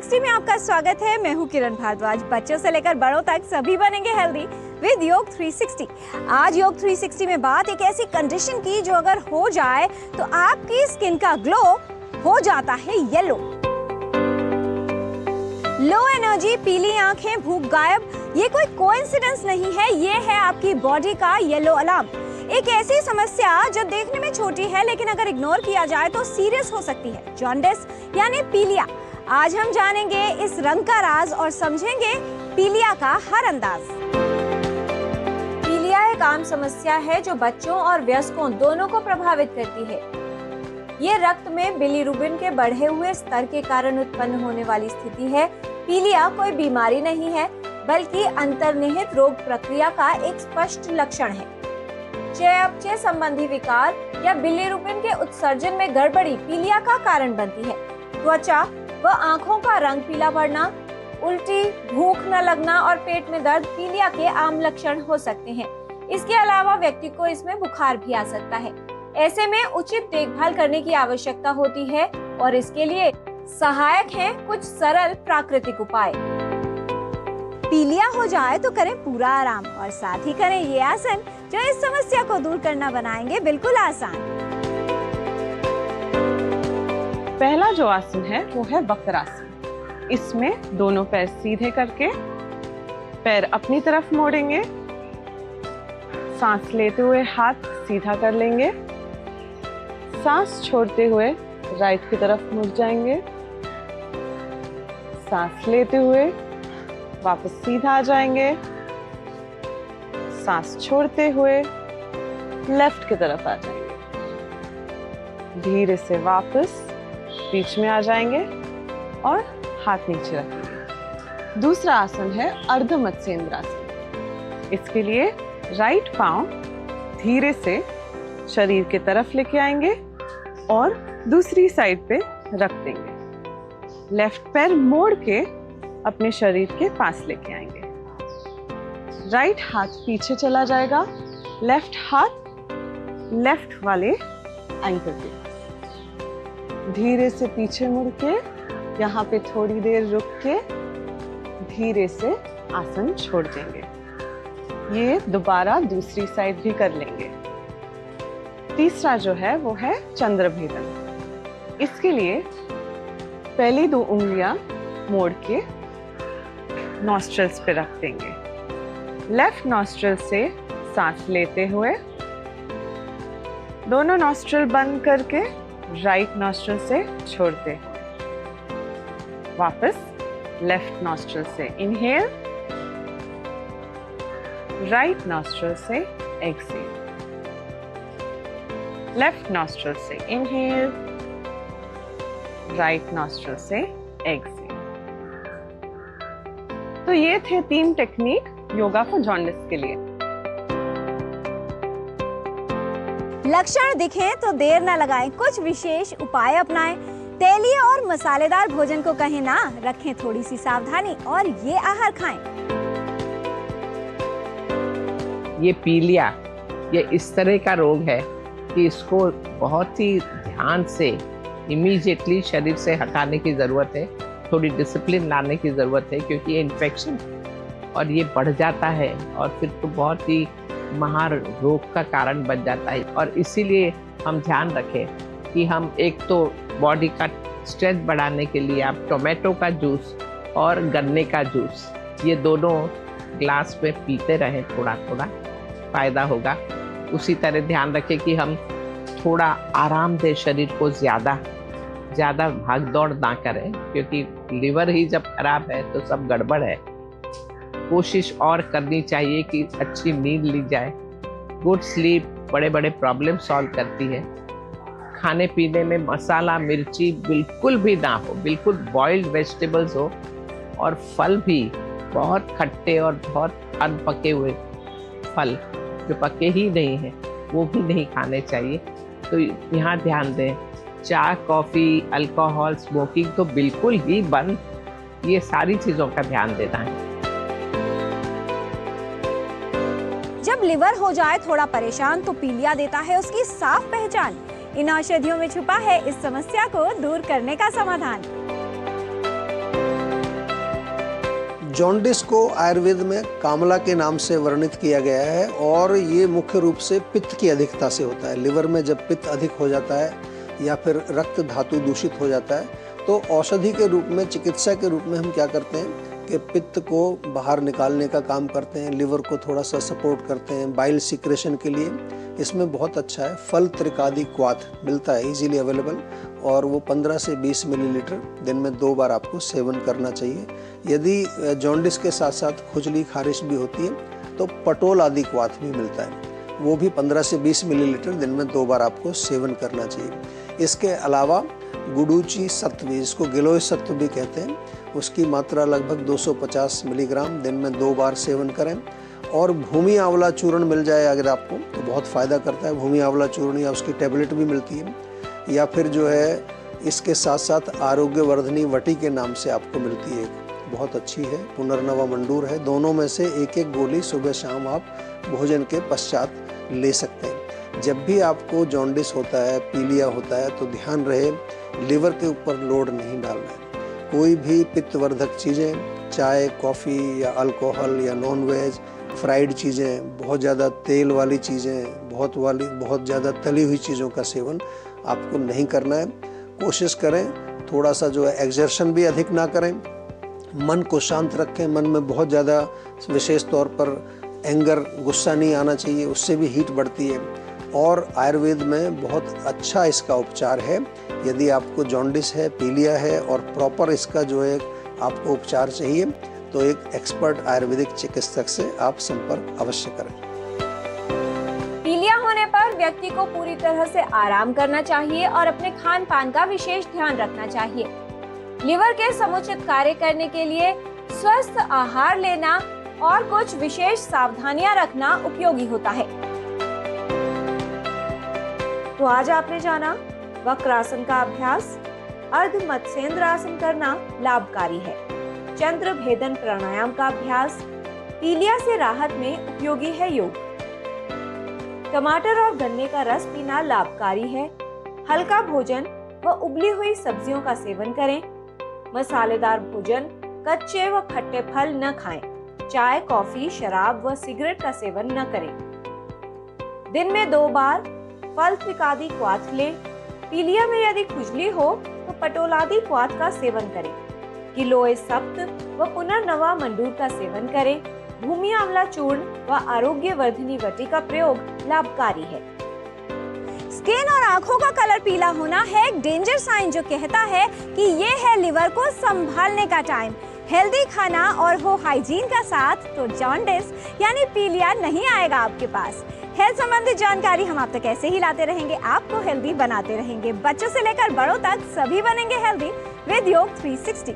360 में आपका स्वागत है। मैं हूं किरण भारद्वाज। बच्चों से लेकर बड़ों तक सभी बनेंगे हेल्दी विद योग 360। आज योग 360 में बात एक ऐसी कंडीशन की जो अगर हो जाए तो आपकी स्किन का ग्लो हो जाता है येलो। लो एनर्जी, पीली आंखें, भूख गायब, ये कोई कोइंसिडेंस नहीं है, ये है आपकी बॉडी का येलो अलार्म। एक ऐसी समस्या जो देखने में छोटी है लेकिन अगर इग्नोर किया जाए तो सीरियस हो सकती है, जॉन्डिस यानी पीलिया। आज हम जानेंगे इस रंग का राज और समझेंगे पीलिया का हर अंदाज। पीलिया एक आम समस्या है जो बच्चों और वयस्कों दोनों को प्रभावित करती है। ये रक्त में बिलीरुबिन के बढ़े हुए स्तर के कारण उत्पन्न होने वाली स्थिति है। पीलिया कोई बीमारी नहीं है बल्कि अंतर्निहित रोग प्रक्रिया का एक स्पष्ट लक्षण है। चयापचय संबंधी विकार या बिलीरुबिन के उत्सर्जन में गड़बड़ी पीलिया का कारण बनती है। त्वचा व आंखों का रंग पीला पड़ना, उल्टी, भूख न लगना और पेट में दर्द पीलिया के आम लक्षण हो सकते हैं। इसके अलावा व्यक्ति को इसमें बुखार भी आ सकता है। ऐसे में उचित देखभाल करने की आवश्यकता होती है और इसके लिए सहायक हैं कुछ सरल प्राकृतिक उपाय। पीलिया हो जाए तो करें पूरा आराम और साथ ही करें ये आसन जो इस समस्या को दूर करना बनाएंगे बिल्कुल आसान। पहला जो आसन है वो है वक्रासन। इसमें दोनों पैर सीधे करके पैर अपनी तरफ मोड़ेंगे, सांस लेते हुए हाथ सीधा कर लेंगे, सांस छोड़ते हुए राइट की तरफ मुड़ जाएंगे, सांस लेते हुए वापस सीधा आ जाएंगे, सांस छोड़ते हुए लेफ्ट की तरफ आ जाएंगे, धीरे से वापस बीच में आ जाएंगे और हाथ नीचे रखेंगे। दूसरा आसन है अर्ध मत्स्येंद्रासन। इसके लिए राइट पांव धीरे से शरीर की तरफ लेके आएंगे और दूसरी साइड पे रख देंगे। लेफ्ट पैर मोड़ के अपने शरीर के पास लेके आएंगे। राइट हाथ पीछे चला जाएगा, लेफ्ट हाथ लेफ्ट वाले एंकल के पास। धीरे से पीछे मुड़ के यहाँ पे थोड़ी देर रुक के धीरे से आसन छोड़ देंगे। ये दोबारा दूसरी साइड भी कर लेंगे। तीसरा जो है वो है चंद्रभेदन। इसके लिए पहली दो उंगलियां मोड़ के नॉस्ट्रल्स पे रख देंगे। लेफ्ट नॉस्ट्रल से सांस लेते हुए दोनों नॉस्ट्रल बंद करके राइट नॉस्ट्रल से छोड़ते हुए वापस लेफ्ट नॉस्ट्रल से इनहेल, राइट नॉस्ट्रल से एक्सहेल, लेफ्ट नॉस्ट्रल से इनहेल, राइट नॉस्ट्रल से एक्सहेल। तो ये थे 3 टेक्निक योगा फॉर जॉन्डिस के लिए। लक्षण दिखें तो देर न लगाएं, कुछ विशेष उपाय अपनाएं। तेलीय और मसालेदार भोजन को कहें ना, रखें थोड़ी सी सावधानी और ये आहार खाएं। ये पीलिया ये इस तरह का रोग है कि इसको बहुत ही ध्यान से इमीडिएटली शरीर से हटाने की ज़रूरत है। थोड़ी डिसिप्लिन लाने की ज़रूरत है क्योंकि ये इन्फेक्शन और ये बढ़ जाता है और फिर तो बहुत ही महार रोग का कारण बन जाता है। और इसीलिए हम ध्यान रखें कि हम एक तो बॉडी का स्ट्रेंथ बढ़ाने के लिए आप टोमेटो का जूस और गन्ने का जूस ये दोनों ग्लास में पीते रहें, थोड़ा थोड़ा फ़ायदा होगा। उसी तरह ध्यान रखें कि हम थोड़ा आराम दें शरीर को, ज़्यादा भाग दौड़ ना करें क्योंकि लिवर ही जब खराब है तो सब गड़बड़ है। कोशिश और करनी चाहिए कि अच्छी नींद ली जाए। गुड स्लीप बड़े बड़े प्रॉब्लम सॉल्व करती है। खाने पीने में मसाला मिर्ची बिल्कुल भी ना हो, बिल्कुल बॉइल्ड वेजिटेबल्स हो और फल भी बहुत खट्टे और बहुत अनपके हुए फल जो पके ही नहीं हैं वो भी नहीं खाने चाहिए। तो यहाँ ध्यान दें, चाय, कॉफ़ी, अल्कोहल, स्मोकिंग तो बिल्कुल ही बंद। ये सारी चीज़ों का ध्यान देना है। जब लिवर हो जाए थोड़ा परेशान तो पीलिया देता है उसकी साफ पहचान। इन औषधियों में छुपा है इस समस्या को दूर करने का समाधान। जॉन्डिस को आयुर्वेद में कामला के नाम से वर्णित किया गया है और ये मुख्य रूप से पित्त की अधिकता से होता है। लिवर में जब पित्त अधिक हो जाता है या फिर रक्त धातु दूषित हो जाता है तो औषधि के रूप में, चिकित्सा के रूप में हम क्या करते हैं कि पित्त को बाहर निकालने का काम करते हैं, लिवर को थोड़ा सा सपोर्ट करते हैं बाइल सिक्रेशन के लिए। इसमें बहुत अच्छा है, फल त्रिकादि क्वाथ मिलता है इजीली अवेलेबल और वो 15 से 20 मिलीलीटर दिन में 2 बार आपको सेवन करना चाहिए। यदि जॉन्डिस के साथ साथ खुजली खारिश भी होती है तो पटोल आदि क्वाथ भी मिलता है, वो भी 15 से 20 मिलीलीटर दिन में 2 बार आपको सेवन करना चाहिए। इसके अलावा गुडुचि सत्व, जिसको गिलोय सत्व भी कहते हैं, उसकी मात्रा लगभग 250 मिलीग्राम दिन में 2 बार सेवन करें। और भूमि आंवला चूर्ण मिल जाए अगर आपको तो बहुत फ़ायदा करता है। भूमि आंवला चूर्ण या उसकी टेबलेट भी मिलती है, या फिर जो है इसके साथ साथ आरोग्यवर्धनी वटी के नाम से आपको मिलती है, बहुत अच्छी है। पुनर्नवा मंडूर है। दोनों में से एक एक गोली सुबह शाम आप भोजन के पश्चात ले सकते हैं। जब भी आपको जॉन्डिस होता है, पीलिया होता है, तो ध्यान रहे लिवर के ऊपर लोड नहीं डालना है। कोई भी पित्तवर्धक चीज़ें, चाय, कॉफ़ी या अल्कोहल या नॉन वेज, फ्राइड चीज़ें, बहुत ज़्यादा तेल वाली चीज़ें, बहुत ज़्यादा तली हुई चीज़ों का सेवन आपको नहीं करना है। कोशिश करें थोड़ा सा जो है एक्सर्शन भी अधिक ना करें, मन को शांत रखें। मन में बहुत ज़्यादा विशेष तौर पर एंगर, गुस्सा नहीं आना चाहिए, उससे भी हीट बढ़ती है। और आयुर्वेद में बहुत अच्छा इसका उपचार है। यदि आपको जॉन्डिस है, पीलिया है और प्रॉपर इसका जो है आपको उपचार चाहिए तो एक एक्सपर्ट आयुर्वेदिक चिकित्सक से आप संपर्क अवश्य करें। पीलिया होने पर व्यक्ति को पूरी तरह से आराम करना चाहिए और अपने खान पान का विशेष ध्यान रखना चाहिए। लिवर के समुचित कार्य करने के लिए स्वस्थ आहार लेना और कुछ विशेष सावधानियां रखना उपयोगी होता है। तो आज आपने जाना वक्रासन का अभ्यास, अर्ध मत्स्येंद्र आसन करना लाभकारी है, चंद्र भेदन प्राणायाम का अभ्यास, पीलिया से राहत में उपयोगी है योग, टमाटर और गन्ने का रस पीना लाभकारी है, हल्का भोजन व उबली हुई सब्जियों का सेवन करें, मसालेदार भोजन, कच्चे व खट्टे फल न खाएं, चाय, कॉफी, शराब व सिगरेट का सेवन न करें, दिन में 2 बार फल त्रिकादि क्वाथ लें, पीलिया में यदि खुजली हो तो पटोलादि क्वाथ का सेवन करें, गिलोय सप्त व पुनर्नवा मंडूर का सेवन करें, भूमि आंवला चूर्ण व आरोग्यवर्धनी वटी का प्रयोग लाभकारी है। स्किन और आंखों का कलर पीला होना है एक डेंजर साइन जो कहता है कि ये है लिवर को संभालने का टाइम। हेल्दी खाना और हो हाइजीन का साथ तो जॉन्डिस यानी पीलिया नहीं आएगा आपके पास। हेल्थ संबंधित जानकारी हम आप तक ऐसे ही लाते रहेंगे, आपको हेल्दी बनाते रहेंगे। बच्चों से लेकर बड़ों तक सभी बनेंगे हेल्दी विद योग 360।